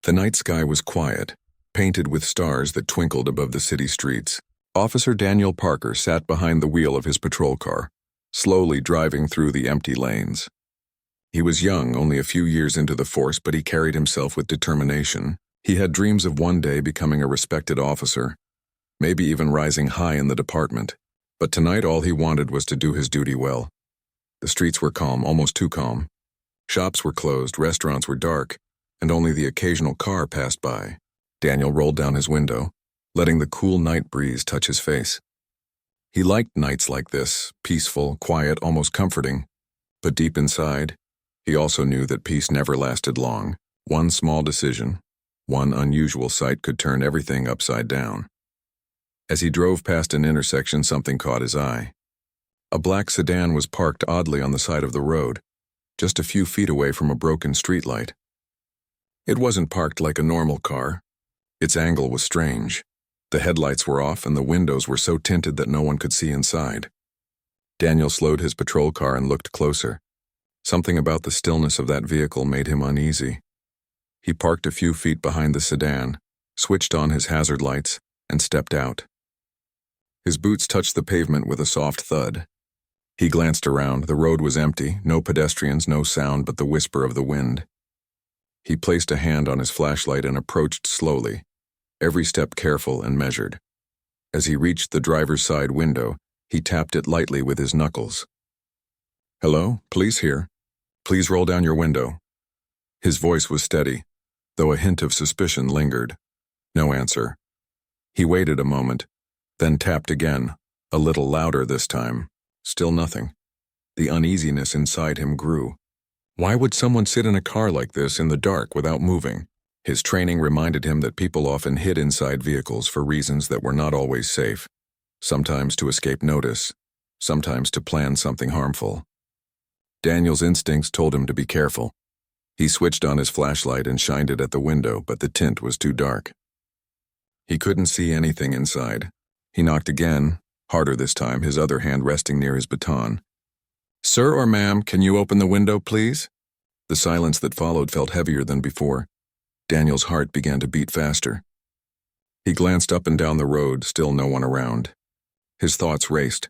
The night sky was quiet, painted with stars that twinkled above the city streets. Officer Daniel Parker sat behind the wheel of his patrol car, slowly driving through the empty lanes. He was young, only a few years into the force, but he carried himself with determination. He had dreams of one day becoming a respected officer, maybe even rising high in the department. But tonight all he wanted was to do his duty well. The streets were calm, almost too calm. Shops were closed, restaurants were dark, and only the occasional car passed by. Daniel rolled down his window, letting the cool night breeze touch his face. He liked nights like this, peaceful, quiet, almost comforting. But deep inside, he also knew that peace never lasted long. One small decision, one unusual sight could turn everything upside down. As he drove past an intersection, something caught his eye. A black sedan was parked oddly on the side of the road, just a few feet away from a broken streetlight. It wasn't parked like a normal car. Its angle was strange. The headlights were off and the windows were so tinted that no one could see inside. Daniel slowed his patrol car and looked closer. Something about the stillness of that vehicle made him uneasy. He parked a few feet behind the sedan, switched on his hazard lights, and stepped out. His boots touched the pavement with a soft thud. He glanced around. The road was empty, no pedestrians, no sound but the whisper of the wind. He placed a hand on his flashlight and approached slowly, every step careful and measured. As he reached the driver's side window, he tapped it lightly with his knuckles. "Hello, police here. Please roll down your window." His voice was steady, though a hint of suspicion lingered. No answer. He waited a moment, then tapped again, a little louder this time. Still nothing. The uneasiness inside him grew. Why would someone sit in a car like this in the dark without moving? His training reminded him that people often hid inside vehicles for reasons that were not always safe, sometimes to escape notice, sometimes to plan something harmful. Daniel's instincts told him to be careful. He switched on his flashlight and shined it at the window, but the tint was too dark. He couldn't see anything inside. He knocked again, harder this time, his other hand resting near his baton. "Sir or ma'am, can you open the window, please?" The silence that followed felt heavier than before. Daniel's heart began to beat faster. He glanced up and down the road, still no one around. His thoughts raced.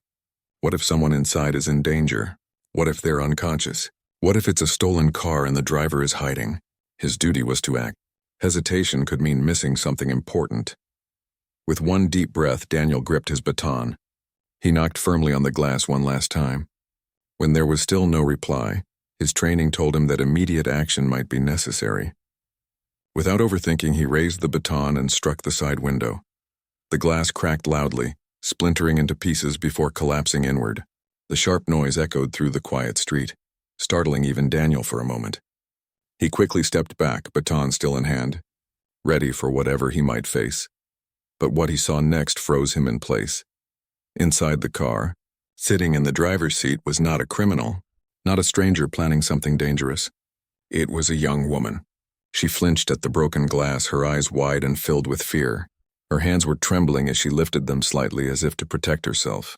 What if someone inside is in danger? What if they're unconscious? What if it's a stolen car and the driver is hiding? His duty was to act. Hesitation could mean missing something important. With one deep breath, Daniel gripped his baton. He knocked firmly on the glass one last time. When there was still no reply, his training told him that immediate action might be necessary. Without overthinking, he raised the baton and struck the side window. The glass cracked loudly, splintering into pieces before collapsing inward. The sharp noise echoed through the quiet street, startling even Daniel for a moment. He quickly stepped back, baton still in hand, ready for whatever he might face. But what he saw next froze him in place. Inside the car, sitting in the driver's seat, was not a criminal, not a stranger planning something dangerous. It was a young woman. She flinched at the broken glass, her eyes wide and filled with fear. Her hands were trembling as she lifted them slightly as if to protect herself.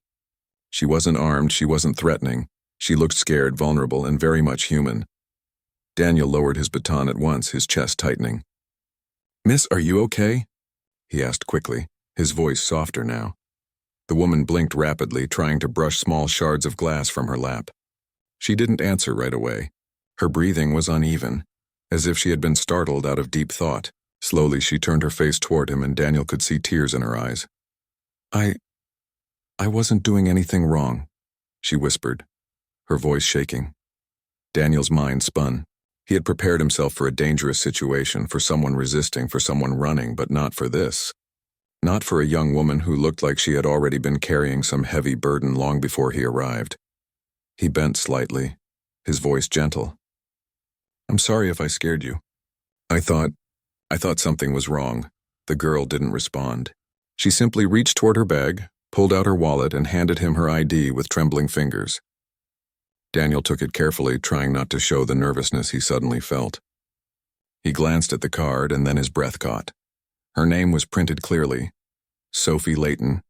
She wasn't armed, she wasn't threatening. She looked scared, vulnerable, and very much human. Daniel lowered his baton at once, his chest tightening. "Miss, are you okay?" he asked quickly, his voice softer now. The woman blinked rapidly, trying to brush small shards of glass from her lap. She didn't answer right away. Her breathing was uneven, as if she had been startled out of deep thought. Slowly she turned her face toward him and Daniel could see tears in her eyes. I wasn't doing anything wrong," she whispered, her voice shaking. Daniel's mind spun. He had prepared himself for a dangerous situation, for someone resisting, for someone running, but not for this. Not for a young woman who looked like she had already been carrying some heavy burden long before he arrived. He bent slightly, his voice gentle. "I'm sorry if I scared you. I thought something was wrong." The girl didn't respond. She simply reached toward her bag, pulled out her wallet, and handed him her ID with trembling fingers. Daniel took it carefully, trying not to show the nervousness he suddenly felt. He glanced at the card and then his breath caught. Her name was printed clearly. Sophie Layton.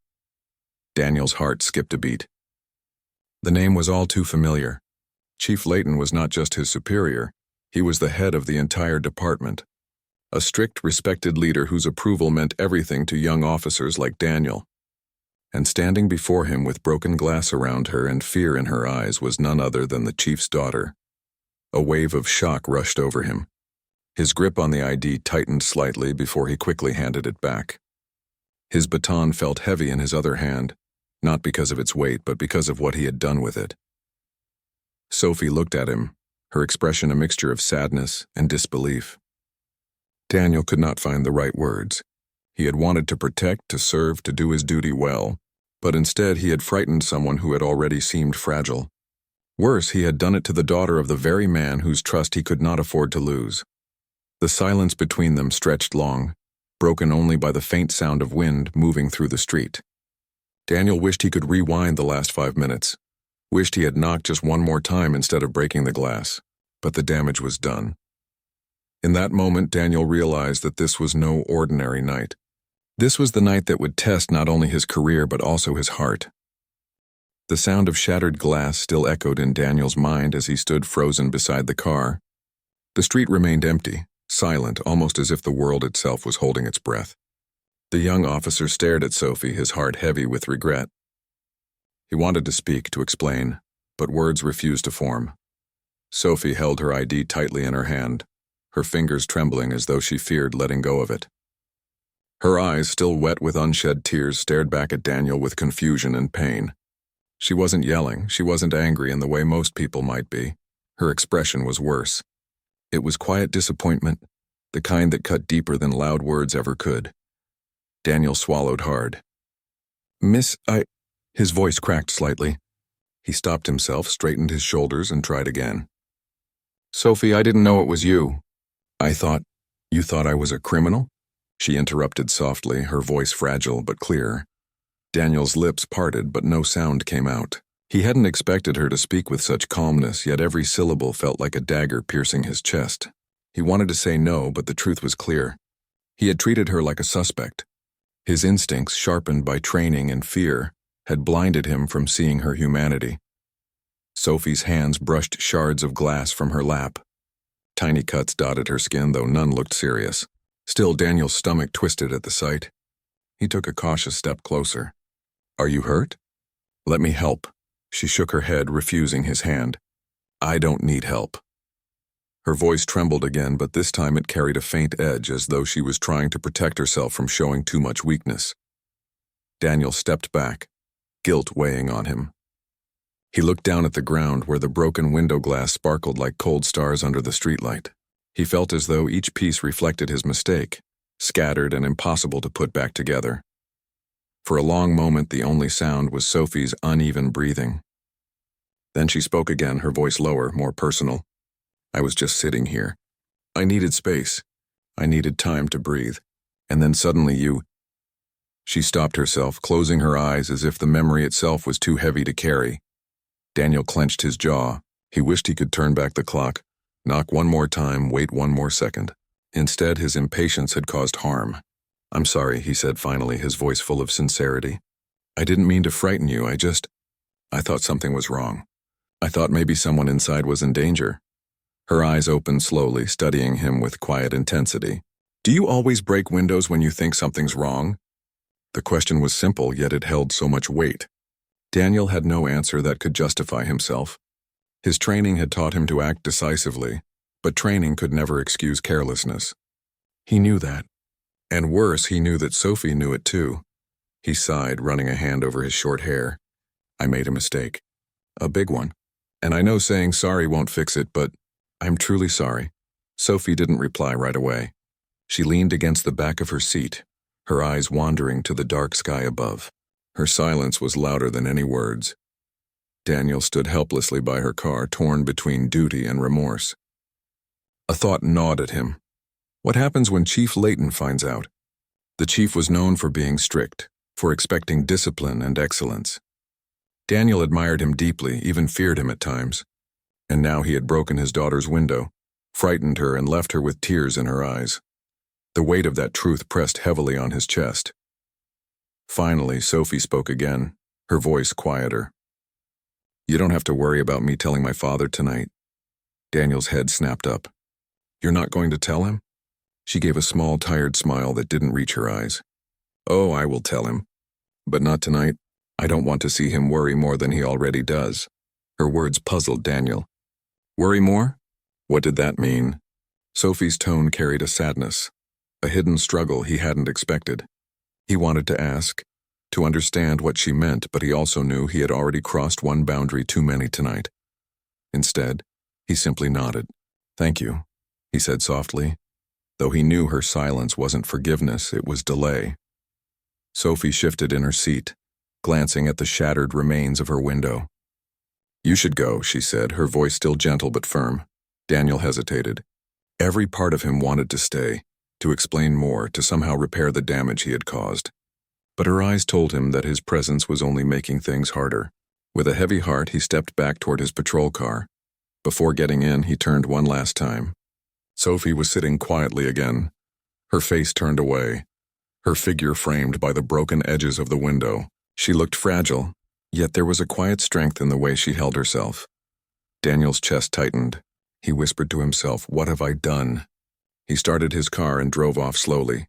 Daniel's heart skipped a beat. The name was all too familiar. Chief Layton was not just his superior, he was the head of the entire department. a strict, respected leader whose approval meant everything to young officers like Daniel. And standing before him with broken glass around her and fear in her eyes was none other than the chief's daughter. A wave of shock rushed over him. His grip on the ID tightened slightly before he quickly handed it back. His baton felt heavy in his other hand, not because of its weight, but because of what he had done with it. Sophie looked at him, her expression a mixture of sadness and disbelief. Daniel could not find the right words. He had wanted to protect, to serve, to do his duty well, but instead he had frightened someone who had already seemed fragile. Worse, he had done it to the daughter of the very man whose trust he could not afford to lose. The silence between them stretched long, broken only by the faint sound of wind moving through the street. Daniel wished he could rewind the last 5 minutes, wished he had knocked just one more time instead of breaking the glass, but the damage was done. In that moment, Daniel realized that this was no ordinary night. This was the night that would test not only his career but also his heart. The sound of shattered glass still echoed in Daniel's mind as he stood frozen beside the car. The street remained empty, silent, almost as if the world itself was holding its breath. The young officer stared at Sophie, his heart heavy with regret. He wanted to speak, to explain, but words refused to form. Sophie held her ID tightly in her hand, her fingers trembling as though she feared letting go of it. Her eyes, still wet with unshed tears, stared back at Daniel with confusion and pain. She wasn't yelling, she wasn't angry in the way most people might be. Her expression was worse. It was quiet disappointment, the kind that cut deeper than loud words ever could. Daniel swallowed hard. "Miss, His voice cracked slightly. He stopped himself, straightened his shoulders, and tried again. "Sophie, I didn't know it was you." You thought I was a criminal?" She interrupted softly, her voice fragile but clear. Daniel's lips parted, but no sound came out. He hadn't expected her to speak with such calmness, yet every syllable felt like a dagger piercing his chest. He wanted to say no, but the truth was clear. He had treated her like a suspect. His instincts, sharpened by training and fear, had blinded him from seeing her humanity. Sophie's hands brushed shards of glass from her lap. Tiny cuts dotted her skin, though none looked serious. Still, Daniel's stomach twisted at the sight. He took a cautious step closer. "Are you hurt?" "Let me help." She shook her head, refusing his hand. "I don't need help." Her voice trembled again, but this time it carried a faint edge, as though she was trying to protect herself from showing too much weakness. Daniel stepped back, guilt weighing on him. He looked down at the ground where the broken window glass sparkled like cold stars under the streetlight. He felt as though each piece reflected his mistake, scattered and impossible to put back together. For a long moment, the only sound was Sophie's uneven breathing. Then she spoke again, her voice lower, more personal. "I was just sitting here. I needed space. I needed time to breathe. And then suddenly you—" She stopped herself, closing her eyes as if the memory itself was too heavy to carry. Daniel clenched his jaw. He wished he could turn back the clock, knock one more time, wait one more second. Instead, his impatience had caused harm. "I'm sorry," he said finally, his voice full of sincerity. "I didn't mean to frighten you, I thought something was wrong. I thought maybe someone inside was in danger." Her eyes opened slowly, studying him with quiet intensity. "Do you always break windows when you think something's wrong?" The question was simple, yet it held so much weight. Daniel had no answer that could justify himself. His training had taught him to act decisively, but training could never excuse carelessness. He knew that. And worse, he knew that Sophie knew it too. He sighed, running a hand over his short hair. "I made a mistake. A big one. And I know saying sorry won't fix it, but I'm truly sorry." Sophie didn't reply right away. She leaned against the back of her seat, her eyes wandering to the dark sky above. Her silence was louder than any words. Daniel stood helplessly by her car, torn between duty and remorse. A thought gnawed at him. What happens when Chief Layton finds out? The chief was known for being strict, for expecting discipline and excellence. Daniel admired him deeply, even feared him at times. And now he had broken his daughter's window, frightened her and left her with tears in her eyes. The weight of that truth pressed heavily on his chest. Finally, Sophie spoke again, her voice quieter. "You don't have to worry about me telling my father tonight." Daniel's head snapped up. "You're not going to tell him?" She gave a small, tired smile that didn't reach her eyes. "Oh, I will tell him. But not tonight. I don't want to see him worry more than he already does." Her words puzzled Daniel. Worry more? What did that mean? Sophie's tone carried a sadness, a hidden struggle he hadn't expected. He wanted to ask, to understand what she meant, but he also knew he had already crossed one boundary too many tonight. Instead, he simply nodded. "Thank you," he said softly, though he knew her silence wasn't forgiveness, it was delay. Sophie shifted in her seat, glancing at the shattered remains of her window. "You should go," she said, her voice still gentle but firm. Daniel hesitated. Every part of him wanted to stay, to explain more, to somehow repair the damage he had caused. But her eyes told him that his presence was only making things harder. With a heavy heart, he stepped back toward his patrol car. Before getting in, he turned one last time. Sophie was sitting quietly again, her face turned away, her figure framed by the broken edges of the window. She looked fragile, yet there was a quiet strength in the way she held herself. Daniel's chest tightened. He whispered to himself, "What have I done?" He started his car and drove off slowly,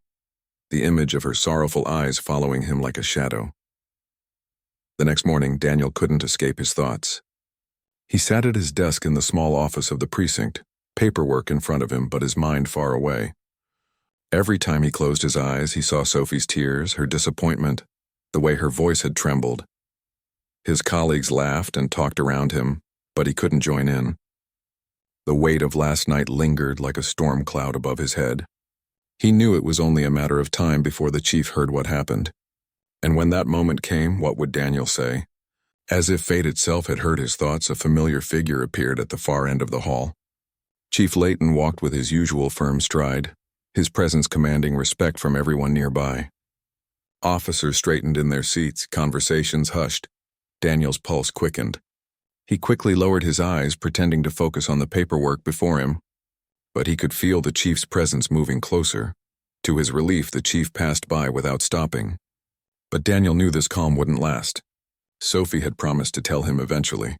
the image of her sorrowful eyes following him like a shadow. The next morning, Daniel couldn't escape his thoughts. He sat at his desk in the small office of the precinct, paperwork in front of him, but his mind far away. Every time he closed his eyes, he saw Sophie's tears, her disappointment, the way her voice had trembled. His colleagues laughed and talked around him, but he couldn't join in. The weight of last night lingered like a storm cloud above his head. He knew it was only a matter of time before the chief heard what happened. And when that moment came, what would Daniel say? As if fate itself had heard his thoughts, a familiar figure appeared at the far end of the hall. Chief Layton walked with his usual firm stride, his presence commanding respect from everyone nearby. Officers straightened in their seats, conversations hushed. Daniel's pulse quickened. He quickly lowered his eyes, pretending to focus on the paperwork before him. But he could feel the chief's presence moving closer. To his relief, the chief passed by without stopping. But Daniel knew this calm wouldn't last. Sophie had promised to tell him eventually.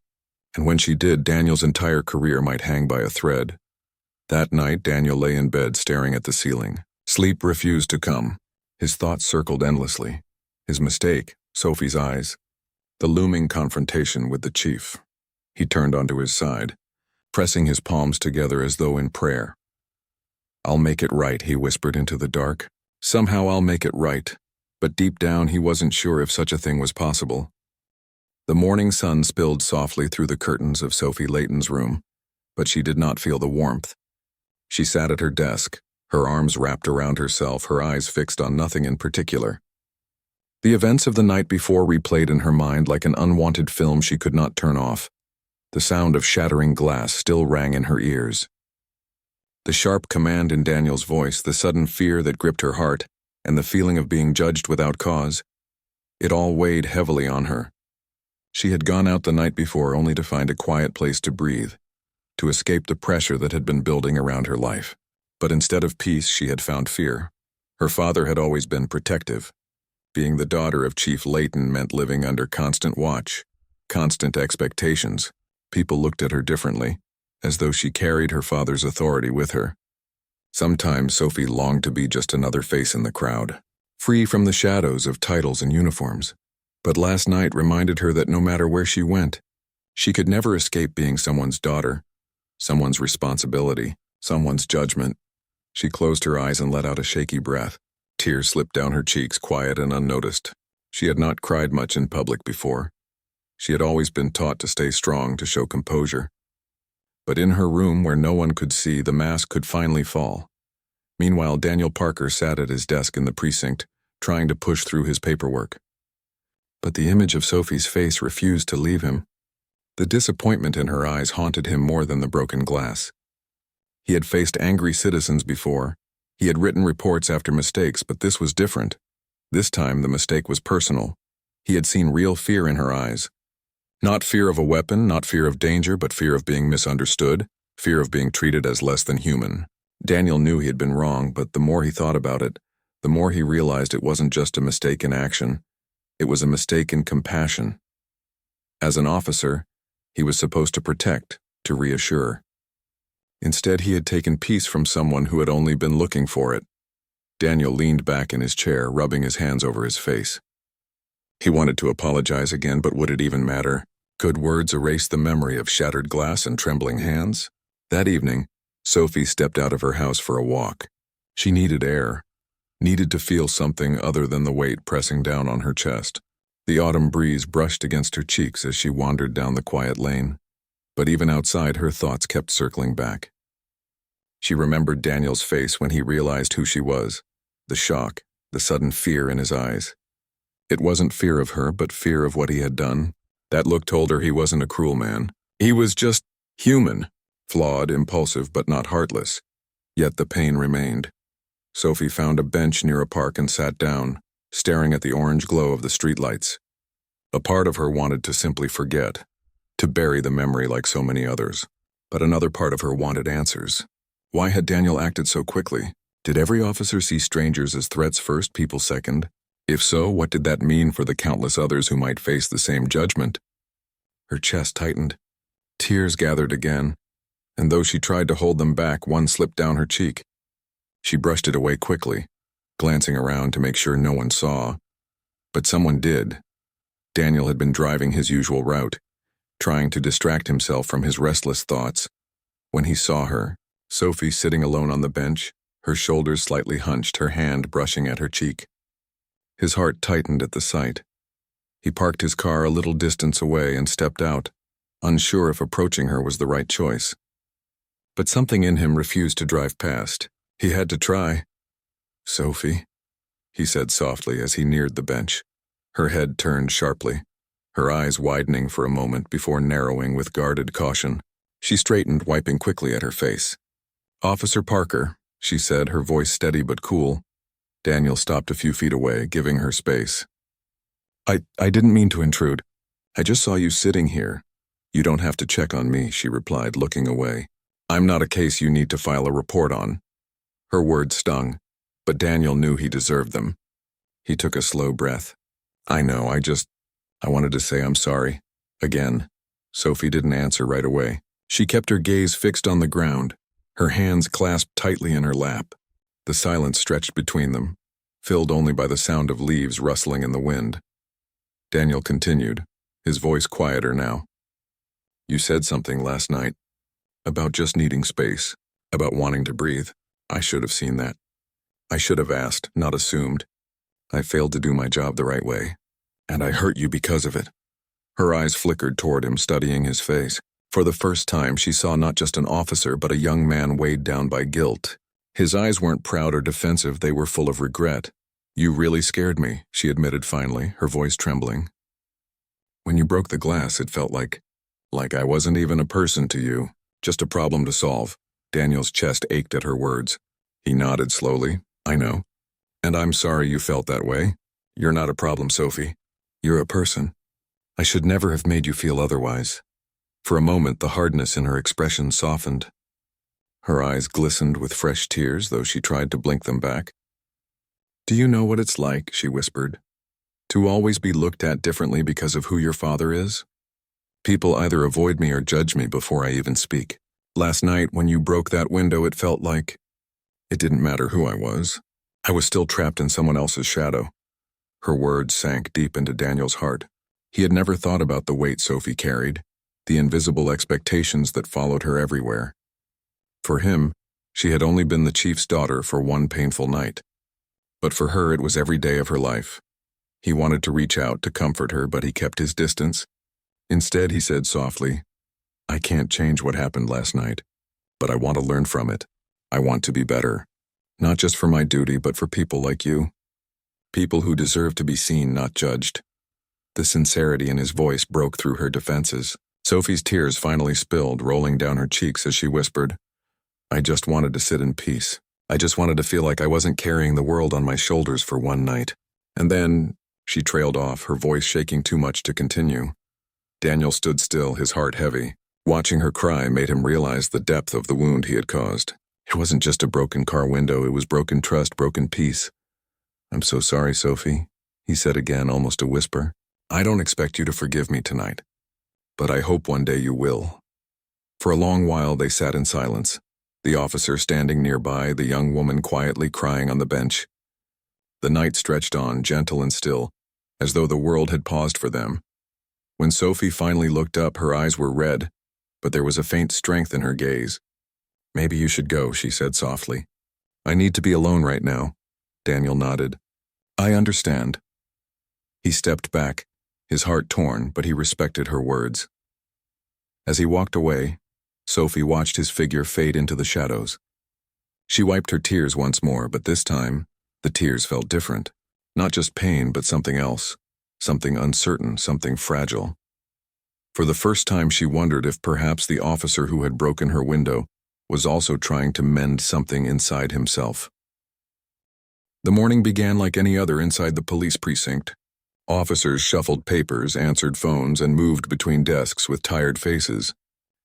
And when she did, Daniel's entire career might hang by a thread. That night, Daniel lay in bed staring at the ceiling. Sleep refused to come. His thoughts circled endlessly. His mistake, Sophie's eyes, the looming confrontation with the chief. He turned onto his side, pressing his palms together as though in prayer. "I'll make it right," he whispered into the dark. "Somehow I'll make it right." But deep down, he wasn't sure if such a thing was possible. The morning sun spilled softly through the curtains of Sophie Layton's room, but she did not feel the warmth. She sat at her desk, her arms wrapped around herself, her eyes fixed on nothing in particular. The events of the night before replayed in her mind like an unwanted film she could not turn off. The sound of shattering glass still rang in her ears. The sharp command in Daniel's voice, the sudden fear that gripped her heart, and the feeling of being judged without cause, it all weighed heavily on her. She had gone out the night before only to find a quiet place to breathe, to escape the pressure that had been building around her life. But instead of peace, she had found fear. Her father had always been protective. Being the daughter of Chief Layton meant living under constant watch, constant expectations. People looked at her differently, as though she carried her father's authority with her. Sometimes Sophie longed to be just another face in the crowd, free from the shadows of titles and uniforms. But last night reminded her that no matter where she went, she could never escape being someone's daughter, someone's responsibility, someone's judgment. She closed her eyes and let out a shaky breath. Tears slipped down her cheeks, quiet and unnoticed. She had not cried much in public before. She had always been taught to stay strong, to show composure. But in her room, where no one could see, the mask could finally fall. Meanwhile, Daniel Parker sat at his desk in the precinct, trying to push through his paperwork. But the image of Sophie's face refused to leave him. The disappointment in her eyes haunted him more than the broken glass. He had faced angry citizens before. He had written reports after mistakes, but this was different. This time, the mistake was personal. He had seen real fear in her eyes. Not fear of a weapon, not fear of danger, but fear of being misunderstood, fear of being treated as less than human. Daniel knew he had been wrong, but the more he thought about it, the more he realized it wasn't just a mistake in action. It was a mistake in compassion. As an officer, he was supposed to protect, to reassure. Instead, he had taken peace from someone who had only been looking for it. Daniel leaned back in his chair, rubbing his hands over his face. He wanted to apologize again, but would it even matter? Could words erase the memory of shattered glass and trembling hands? That evening, Sophie stepped out of her house for a walk. She needed air, needed to feel something other than the weight pressing down on her chest. The autumn breeze brushed against her cheeks as she wandered down the quiet lane. But even outside, her thoughts kept circling back. She remembered Daniel's face when he realized who she was, the shock, the sudden fear in his eyes. It wasn't fear of her, but fear of what he had done. That look told her he wasn't a cruel man. He was just human, flawed, impulsive, but not heartless. Yet the pain remained. Sophie found a bench near a park and sat down, staring at the orange glow of the streetlights. A part of her wanted to simply forget, to bury the memory like so many others. But another part of her wanted answers. Why had Daniel acted so quickly? Did every officer see strangers as threats first, people second? If so, what did that mean for the countless others who might face the same judgment? Her chest tightened. Tears gathered again, and though she tried to hold them back, one slipped down her cheek. She brushed it away quickly, glancing around to make sure no one saw. But someone did. Daniel had been driving his usual route, trying to distract himself from his restless thoughts. When he saw her, Sophie sitting alone on the bench, her shoulders slightly hunched, her hand brushing at her cheek. His heart tightened at the sight. He parked his car a little distance away and stepped out, unsure if approaching her was the right choice. But something in him refused to drive past. He had to try. "Sophie," he said softly as he neared the bench. Her head turned sharply, her eyes widening for a moment before narrowing with guarded caution. She straightened, wiping quickly at her face. "Officer Parker," she said, her voice steady but cool. Daniel stopped a few feet away, giving her space. I didn't mean to intrude. I just saw you sitting here." "You don't have to check on me," she replied, looking away. "I'm not a case you need to file a report on." Her words stung, but Daniel knew he deserved them. He took a slow breath. "I know, I wanted to say I'm sorry." Again. Sophie didn't answer right away. She kept her gaze fixed on the ground, her hands clasped tightly in her lap. The silence stretched between them, filled only by the sound of leaves rustling in the wind. Daniel continued, his voice quieter now. "You said something last night about just needing space, about wanting to breathe. I should have seen that. I should have asked, not assumed. I failed to do my job the right way, and I hurt you because of it." Her eyes flickered toward him, studying his face. For the first time, she saw not just an officer, but a young man weighed down by guilt. His eyes weren't proud or defensive, they were full of regret. "You really scared me," she admitted finally, her voice trembling. "When you broke the glass, it felt like I wasn't even a person to you, just a problem to solve." Daniel's chest ached at her words. He nodded slowly. "I know. And I'm sorry you felt that way. You're not a problem, Sophie. You're a person. I should never have made you feel otherwise." For a moment, the hardness in her expression softened. Her eyes glistened with fresh tears, though she tried to blink them back. "Do you know what it's like," she whispered, "to always be looked at differently because of who your father is? People either avoid me or judge me before I even speak. Last night, when you broke that window, it felt like it didn't matter who I was. I was still trapped in someone else's shadow." Her words sank deep into Daniel's heart. He had never thought about the weight Sophie carried, the invisible expectations that followed her everywhere. For him, she had only been the chief's daughter for one painful night. But for her, it was every day of her life. He wanted to reach out to comfort her, but he kept his distance. Instead, he said softly, "I can't change what happened last night, but I want to learn from it. I want to be better, not just for my duty, but for people like you. People who deserve to be seen, not judged." The sincerity in his voice broke through her defenses. Sophie's tears finally spilled, rolling down her cheeks as she whispered, "I just wanted to sit in peace. I just wanted to feel like I wasn't carrying the world on my shoulders for one night." And then, she trailed off, her voice shaking too much to continue. Daniel stood still, his heart heavy. Watching her cry made him realize the depth of the wound he had caused. It wasn't just a broken car window, it was broken trust, broken peace. "I'm so sorry, Sophie," he said again, almost a whisper. "I don't expect you to forgive me tonight, but I hope one day you will." For a long while they sat in silence, The officer standing nearby, the young woman quietly crying on the bench. The night stretched on, gentle and still, as though the world had paused for them. When Sophie finally looked up, her eyes were red, but there was a faint strength in her gaze. "Maybe you should go," she said softly. "I need to be alone right now." Daniel nodded. "I understand." He stepped back, his heart torn, but he respected her words. As he walked away, Sophie watched his figure fade into the shadows. She wiped her tears once more, but this time, the tears felt different. Not just pain, but something else. Something uncertain, something fragile. For the first time, she wondered if perhaps the officer who had broken her window was also trying to mend something inside himself. The morning began like any other inside the police precinct. Officers shuffled papers, answered phones, and moved between desks with tired faces.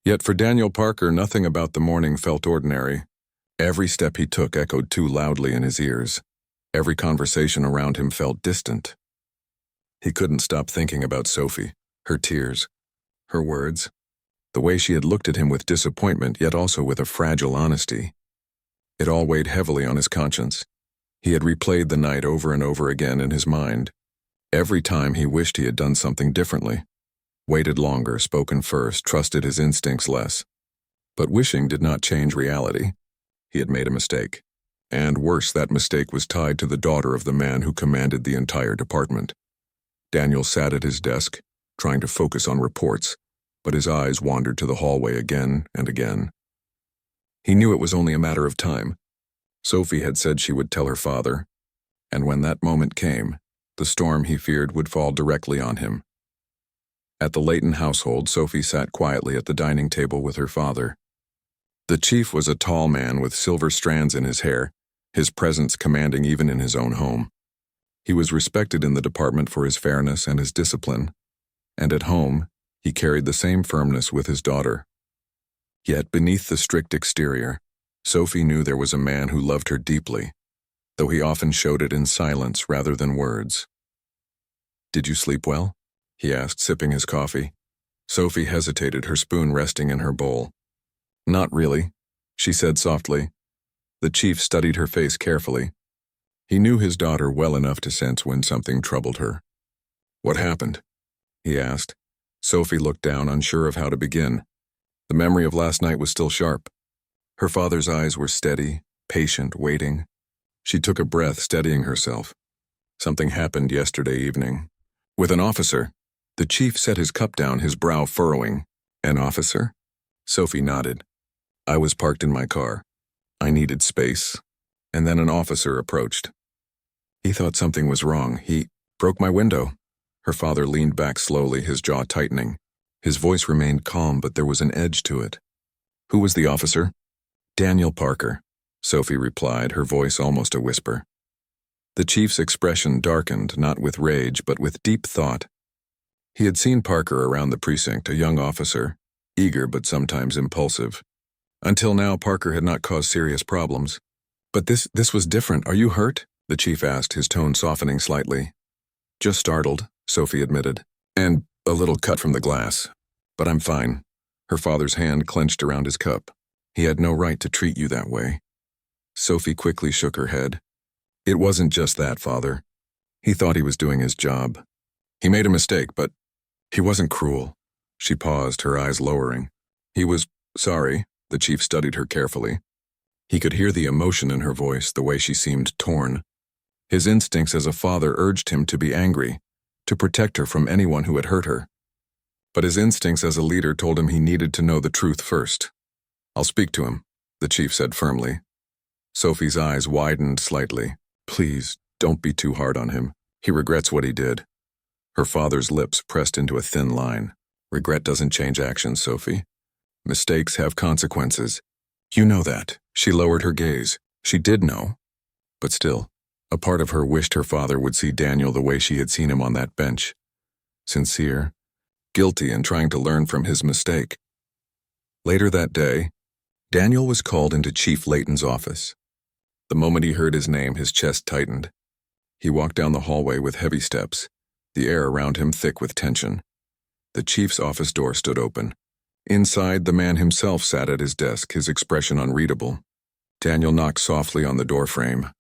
Yet for Daniel Parker, nothing about the morning felt ordinary. Every step he took echoed too loudly in his ears. Every conversation around him felt distant. He couldn't stop thinking about Sophie, her tears, her words, the way she had looked at him with disappointment, yet also with a fragile honesty. It all weighed heavily on his conscience. He had replayed the night over and over again in his mind. Every time he wished he had done something differently. Waited longer, spoken first, trusted his instincts less. But wishing did not change reality. He had made a mistake. And worse, that mistake was tied to the daughter of the man who commanded the entire department. Daniel sat at his desk, trying to focus on reports, but his eyes wandered to the hallway again and again. He knew it was only a matter of time. Sophie had said she would tell her father, and when that moment came, the storm he feared would fall directly on him. At the Layton household, Sophie sat quietly at the dining table with her father. The chief was a tall man with silver strands in his hair, his presence commanding even in his own home. He was respected in the department for his fairness and his discipline, and at home, he carried the same firmness with his daughter. Yet beneath the strict exterior, Sophie knew there was a man who loved her deeply, though he often showed it in silence rather than words. "Did you sleep well?" he asked, sipping his coffee. Sophie hesitated, her spoon resting in her bowl. "Not really," she said softly. The chief studied her face carefully. He knew his daughter well enough to sense when something troubled her. "What happened?" he asked. Sophie looked down, unsure of how to begin. The memory of last night was still sharp. Her father's eyes were steady, patient, waiting. She took a breath, steadying herself. "Something happened yesterday evening. With an officer." The chief set his cup down, his brow furrowing. "An officer?" Sophie nodded. "I was parked in my car. I needed space. And then an officer approached. He thought something was wrong. He broke my window." Her father leaned back slowly, his jaw tightening. His voice remained calm, but there was an edge to it. "Who was the officer?" "Daniel Parker," Sophie replied, her voice almost a whisper. The chief's expression darkened, not with rage, but with deep thought. He had seen Parker around the precinct, a young officer, eager but sometimes impulsive. Until now, Parker had not caused serious problems. "But this was different. Are you hurt?" the chief asked, his tone softening slightly. "Just startled," Sophie admitted, "and a little cut from the glass. But I'm fine." Her father's hand clenched around his cup. "He had no right to treat you that way." Sophie quickly shook her head. "It wasn't just that, Father. He thought he was doing his job. He made a mistake, but he wasn't cruel." She paused, her eyes lowering. "He was sorry." The chief studied her carefully. He could hear the emotion in her voice, the way she seemed torn. His instincts as a father urged him to be angry, to protect her from anyone who had hurt her. But his instincts as a leader told him he needed to know the truth first. "I'll speak to him," the chief said firmly. Sophie's eyes widened slightly. "Please, don't be too hard on him. He regrets what he did." Her father's lips pressed into a thin line. "Regret doesn't change actions, Sophie. Mistakes have consequences. You know that." She lowered her gaze. She did know. But still, a part of her wished her father would see Daniel the way she had seen him on that bench. Sincere, guilty, and trying to learn from his mistake. Later that day, Daniel was called into Chief Layton's office. The moment he heard his name, his chest tightened. He walked down the hallway with heavy steps, the air around him thick with tension. The chief's office door stood open. Inside, the man himself sat at his desk, his expression unreadable. Daniel knocked softly on the doorframe.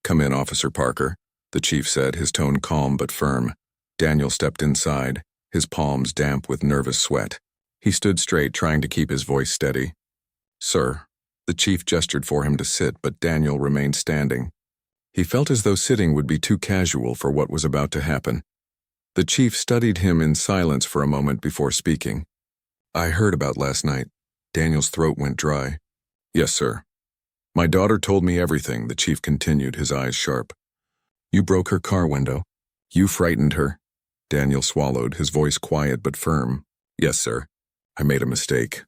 "Come in, Officer Parker," the chief said, his tone calm but firm. Daniel stepped inside, his palms damp with nervous sweat. He stood straight, trying to keep his voice steady. "Sir." The chief gestured for him to sit, but Daniel remained standing. He felt as though sitting would be too casual for what was about to happen. The chief studied him in silence for a moment before speaking. "I heard about last night." Daniel's throat went dry. "Yes, sir." "My daughter told me everything," the chief continued, his eyes sharp. "You broke her car window. You frightened her." Daniel swallowed, his voice quiet but firm. "Yes, sir. I made a mistake."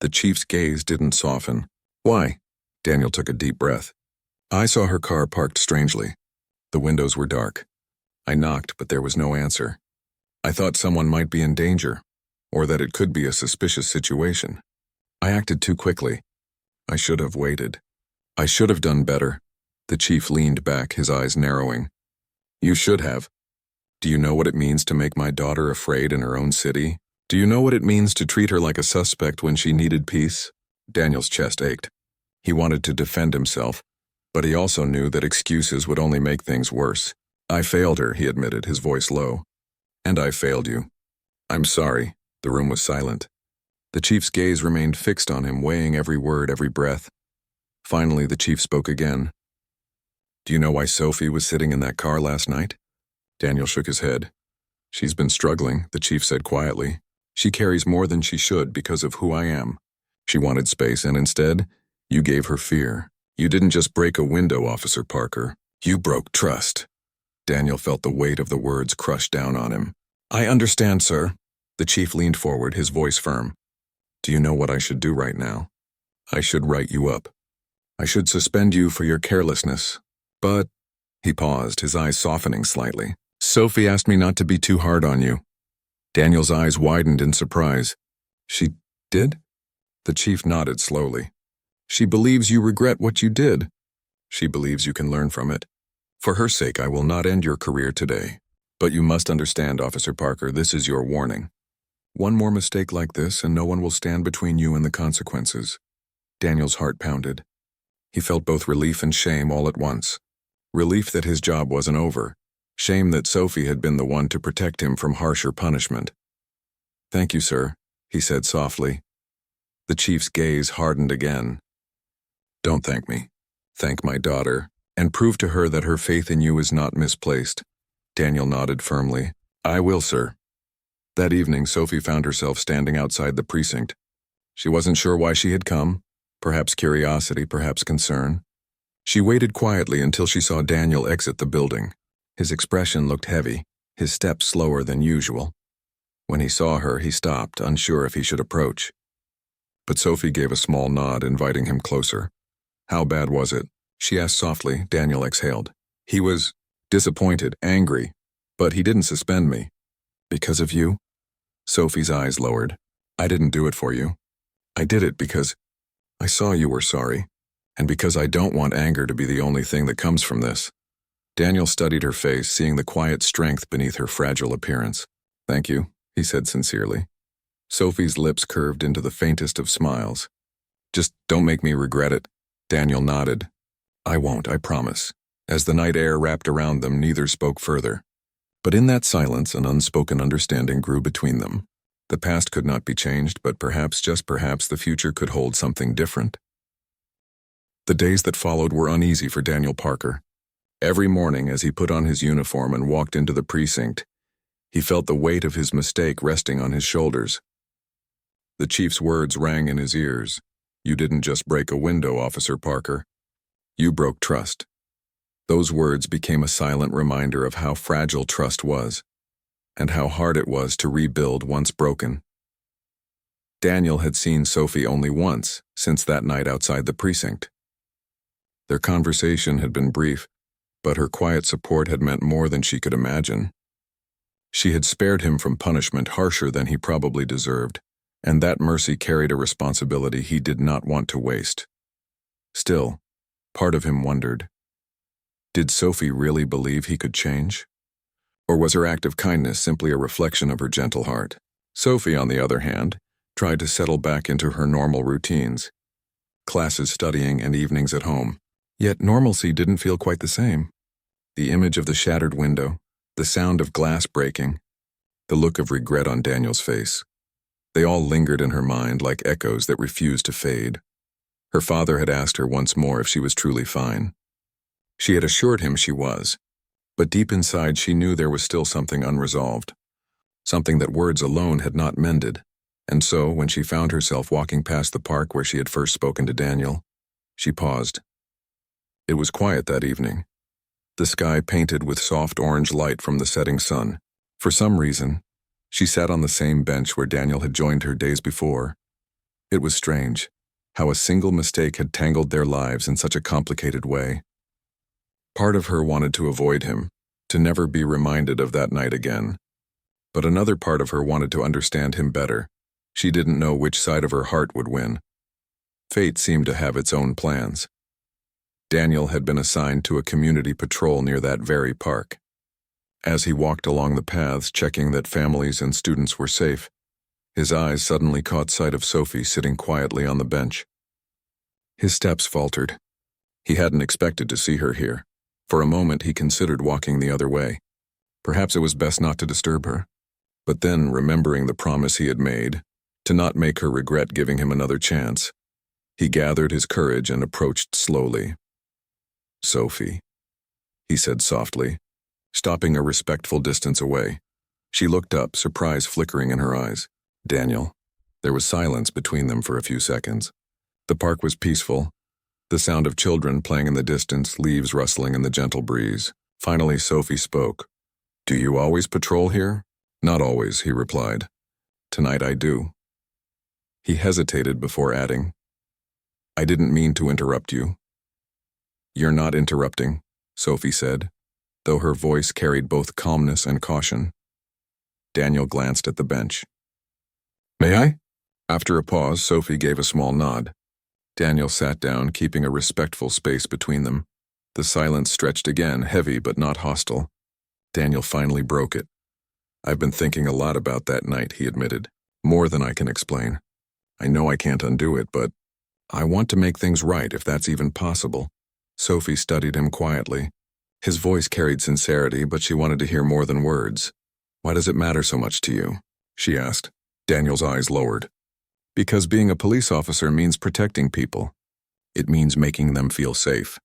The chief's gaze didn't soften. "Why?" Daniel took a deep breath. "I saw her car parked strangely. The windows were dark. I knocked, but there was no answer. I thought someone might be in danger, or that it could be a suspicious situation. I acted too quickly. I should have waited. I should have done better." The chief leaned back, his eyes narrowing. "You should have. Do you know what it means to make my daughter afraid in her own city? Do you know what it means to treat her like a suspect when she needed peace?" Daniel's chest ached. He wanted to defend himself, but he also knew that excuses would only make things worse. "I failed her," he admitted, his voice low. "And I failed you. I'm sorry." The room was silent. The chief's gaze remained fixed on him, weighing every word, every breath. Finally, the chief spoke again. "Do you know why Sophie was sitting in that car last night?" Daniel shook his head. "She's been struggling," the chief said quietly. "She carries more than she should because of who I am. She wanted space, and instead, you gave her fear. You didn't just break a window, Officer Parker. You broke trust." Daniel felt the weight of the words crush down on him. "I understand, sir." The chief leaned forward, his voice firm. "Do you know what I should do right now? I should write you up. I should suspend you for your carelessness. But," he paused, his eyes softening slightly, "Sophie asked me not to be too hard on you." Daniel's eyes widened in surprise. "She did?" The chief nodded slowly. "She believes you regret what you did. She believes you can learn from it. For her sake, I will not end your career today. But you must understand, Officer Parker, this is your warning. One more mistake like this, and no one will stand between you and the consequences." Daniel's heart pounded. He felt both relief and shame all at once. Relief that his job wasn't over. Shame that Sophie had been the one to protect him from harsher punishment. "Thank you, sir," he said softly. The chief's gaze hardened again. "Don't thank me. Thank my daughter, and prove to her that her faith in you is not misplaced." Daniel nodded firmly. "I will, sir." That evening, Sophie found herself standing outside the precinct. She wasn't sure why she had come, perhaps curiosity, perhaps concern. She waited quietly until she saw Daniel exit the building. His expression looked heavy, his step slower than usual. When he saw her, he stopped, unsure if he should approach. But Sophie gave a small nod, inviting him closer. "How bad was it?" she asked softly. Daniel exhaled. "He was disappointed, angry, but he didn't suspend me." "Because of you?" Sophie's eyes lowered. "I didn't do it for you. I did it because I saw you were sorry, and because I don't want anger to be the only thing that comes from this." Daniel studied her face, seeing the quiet strength beneath her fragile appearance. "Thank you," he said sincerely. Sophie's lips curved into the faintest of smiles. "Just don't make me regret it." Daniel nodded. "I won't, I promise." As the night air wrapped around them, neither spoke further. But in that silence, an unspoken understanding grew between them. The past could not be changed, but perhaps, just perhaps, the future could hold something different. The days that followed were uneasy for Daniel Parker. Every morning, as he put on his uniform and walked into the precinct, he felt the weight of his mistake resting on his shoulders. The chief's words rang in his ears. "You didn't just break a window, Officer Parker. You broke trust." Those words became a silent reminder of how fragile trust was, and how hard it was to rebuild once broken. Daniel had seen Sophie only once since that night outside the precinct. Their conversation had been brief, but her quiet support had meant more than she could imagine. She had spared him from punishment harsher than he probably deserved, and that mercy carried a responsibility he did not want to waste. Still, part of him wondered, did Sophie really believe he could change? Or was her act of kindness simply a reflection of her gentle heart? Sophie, on the other hand, tried to settle back into her normal routines. Classes, studying, and evenings at home. Yet normalcy didn't feel quite the same. The image of the shattered window, the sound of glass breaking, the look of regret on Daniel's face. They all lingered in her mind like echoes that refused to fade. Her father had asked her once more if she was truly fine. She had assured him she was, but deep inside she knew there was still something unresolved, something that words alone had not mended. And so, when she found herself walking past the park where she had first spoken to Daniel, she paused. It was quiet that evening, the sky painted with soft orange light from the setting sun. For some reason, she sat on the same bench where Daniel had joined her days before. It was strange, how a single mistake had tangled their lives in such a complicated way. Part of her wanted to avoid him, to never be reminded of that night again. But another part of her wanted to understand him better. She didn't know which side of her heart would win. Fate seemed to have its own plans. Daniel had been assigned to a community patrol near that very park. As he walked along the paths, checking that families and students were safe, his eyes suddenly caught sight of Sophie sitting quietly on the bench. His steps faltered. He hadn't expected to see her here. For a moment, he considered walking the other way. Perhaps it was best not to disturb her. But then, remembering the promise he had made, to not make her regret giving him another chance, he gathered his courage and approached slowly. "Sophie," he said softly, stopping a respectful distance away. She looked up, surprise flickering in her eyes. "Daniel." There was silence between them for a few seconds. The park was peaceful, the sound of children playing in the distance, leaves rustling in the gentle breeze. Finally, Sophie spoke. "Do you always patrol here?" "Not always," he replied. "Tonight I do." He hesitated before adding, "I didn't mean to interrupt you." "You're not interrupting," Sophie said, though her voice carried both calmness and caution. Daniel glanced at the bench. "May I?" After a pause, Sophie gave a small nod. Daniel sat down, keeping a respectful space between them. The silence stretched again, heavy but not hostile. Daniel finally broke it. "I've been thinking a lot about that night," he admitted. "More than I can explain. I know I can't undo it, but I want to make things right if that's even possible." Sophie studied him quietly. His voice carried sincerity, but she wanted to hear more than words. "Why does it matter so much to you?" she asked. Daniel's eyes lowered. "Because being a police officer means protecting people. It means making them feel safe.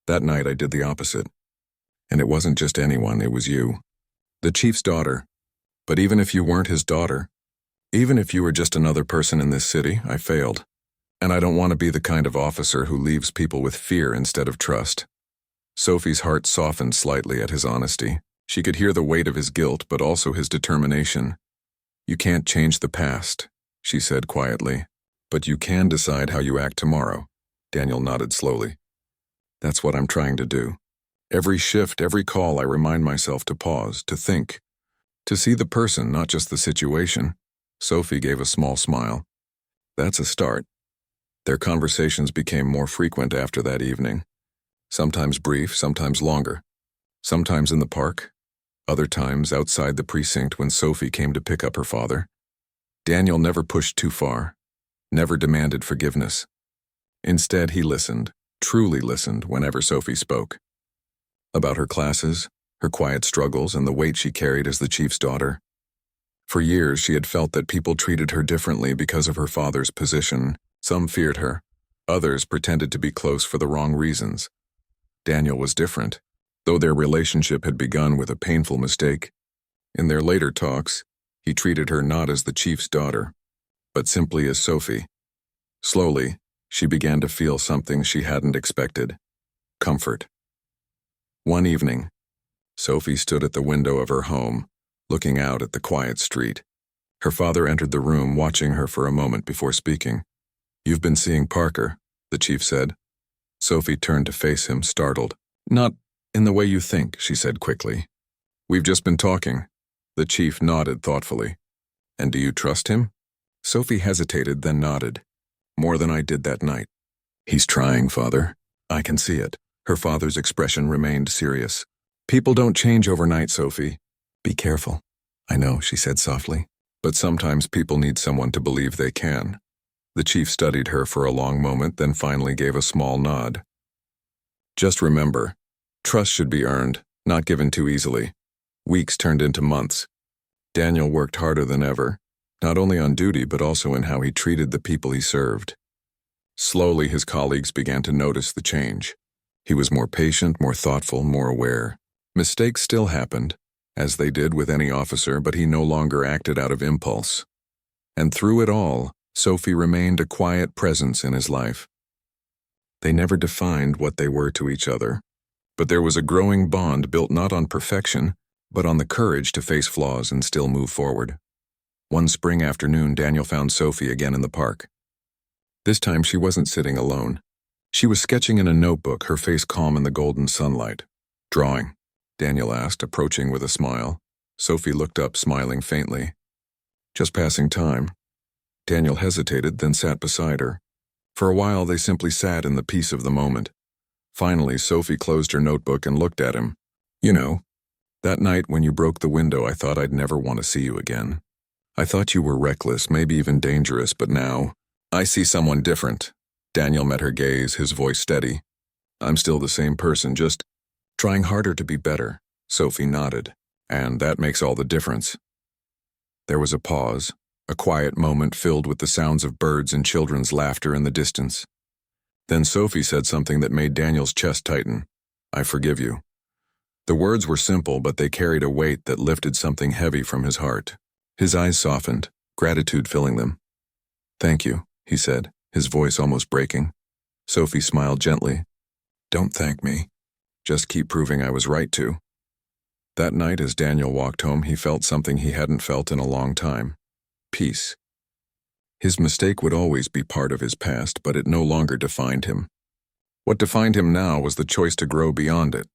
That night I did the opposite. And it wasn't just anyone, it was you. The chief's daughter. But even if you weren't his daughter, even if you were just another person in this city, I failed. And I don't want to be the kind of officer who leaves people with fear instead of trust." Sophie's heart softened slightly at his honesty. She could hear the weight of his guilt, but also his determination. "You can't change the past," she said quietly. "But you can decide how you act tomorrow." Daniel nodded slowly. "That's what I'm trying to do. Every shift, every call, I remind myself to pause, to think, to see the person, not just the situation." Sophie gave a small smile. "That's a start." Their conversations became more frequent after that evening. Sometimes brief, sometimes longer. Sometimes in the park, other times outside the precinct when Sophie came to pick up her father. Daniel never pushed too far, never demanded forgiveness. Instead, he listened, truly listened, whenever Sophie spoke. About her classes, her quiet struggles, and the weight she carried as the chief's daughter. For years, she had felt that people treated her differently because of her father's position. Some feared her. Others pretended to be close for the wrong reasons. Daniel was different, though their relationship had begun with a painful mistake. In their later talks, he treated her not as the chief's daughter, but simply as Sophie. Slowly, she began to feel something she hadn't expected: comfort. One evening, Sophie stood at the window of her home, looking out at the quiet street. Her father entered the room, watching her for a moment before speaking. "You've been seeing Parker," the chief said. Sophie turned to face him, startled. "Not in the way you think," she said quickly. "We've just been talking." The chief nodded thoughtfully. "And do you trust him?" Sophie hesitated, then nodded. "More than I did that night." "He's trying, Father. I can see it." Her father's expression remained serious. "People don't change overnight, Sophie." "Be careful." "I know," she said softly. But sometimes people need someone to believe they can. The chief studied her for a long moment, then finally gave a small nod. Just remember, trust should be earned, not given too easily. Weeks turned into months. Daniel worked harder than ever, not only on duty but also in how he treated the people he served. Slowly, his colleagues began to notice the change. He was more patient, more thoughtful, more aware. Mistakes still happened, as they did with any officer, but he no longer acted out of impulse. And through it all, Sophie remained a quiet presence in his life. They never defined what they were to each other, but there was a growing bond built not on perfection, but on the courage to face flaws and still move forward. One spring afternoon, Daniel found Sophie again in the park. This time she wasn't sitting alone. She was sketching in a notebook, her face calm in the golden sunlight. "Drawing?" Daniel asked, approaching with a smile. Sophie looked up, smiling faintly. "Just passing time." Daniel hesitated, then sat beside her. For a while they simply sat in the peace of the moment. Finally, Sophie closed her notebook and looked at him. "You know, that night when you broke the window, I thought I'd never want to see you again. I thought you were reckless, maybe even dangerous, but now I see someone different." Daniel met her gaze, his voice steady. "I'm still the same person, just trying harder to be better." Sophie nodded. "And that makes all the difference." There was a pause, a quiet moment filled with the sounds of birds and children's laughter in the distance. Then Sophie said something that made Daniel's chest tighten. "I forgive you." The words were simple, but they carried a weight that lifted something heavy from his heart. His eyes softened, gratitude filling them. "Thank you," he said, his voice almost breaking. Sophie smiled gently. "Don't thank me. Just keep proving I was right to." That night, as Daniel walked home, he felt something he hadn't felt in a long time. Peace. His mistake would always be part of his past, but it no longer defined him. What defined him now was the choice to grow beyond it,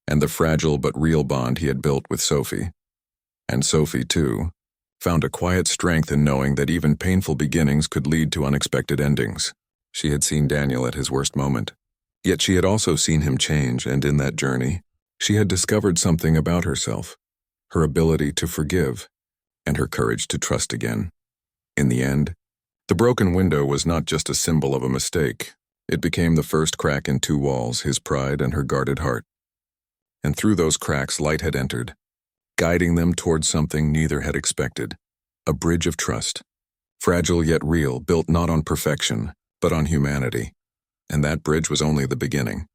and the fragile but real bond he had built with Sophie. And Sophie, too, found a quiet strength in knowing that even painful beginnings could lead to unexpected endings. She had seen Daniel at his worst moment. Yet she had also seen him change, and in that journey, she had discovered something about herself, her ability to forgive, and her courage to trust again. In the end, the broken window was not just a symbol of a mistake. It became the first crack in two walls, his pride and her guarded heart. And through those cracks, light had entered, guiding them towards something neither had expected, a bridge of trust, fragile yet real, built not on perfection, but on humanity. And that bridge was only the beginning.